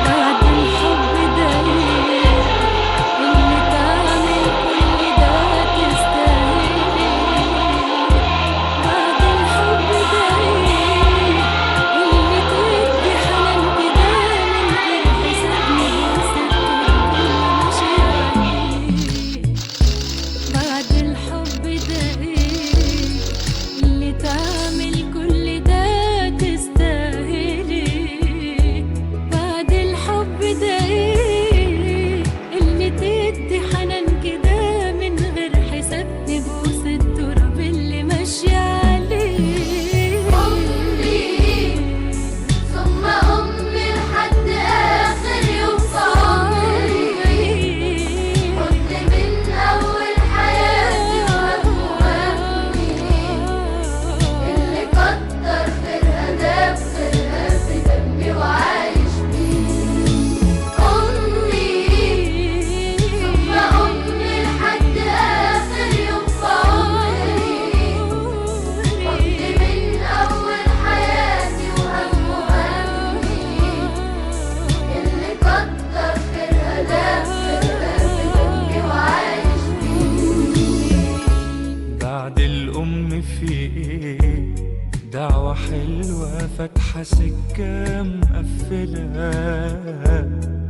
بعد الحب ده اللي تعمل كل ده تستاهل. بعد الحب ده اللي تدي حنان كده من غير حساب نبوس التراب اللي ماشي عليه. بعد الحب ده اللي تعمل كل ده تستاهل. بعد الحب ده اللي تدي حنان كده من غير حساب نبوس التراب اللي ماشي عليه. أمي ثم أمي لحد آخر يوم في عمري، حضن من أول حياتي وهمي، اللي كتر خيرها داب خيرها في دمي وعايش بيه. أمي ثم أمي لحد آخر يوم في عمري، حضن من أول حياتي وهمي، اللي كتر خيرها داب خيرها في دمي وعايش بيه. بعد الأم في إيه؟ دعوة حلوة فاتحة سكة مقفلة.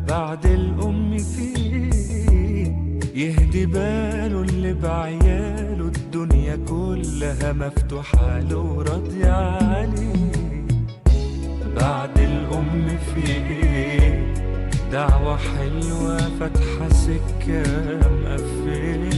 بعد الأم في إيه؟ يهدي باله اللي بعياله الدنيا كلها مفتوحة له وراضية عليه. بعد الأم في إيه؟ دعوة حلوة فاتحة سكة مقفلة.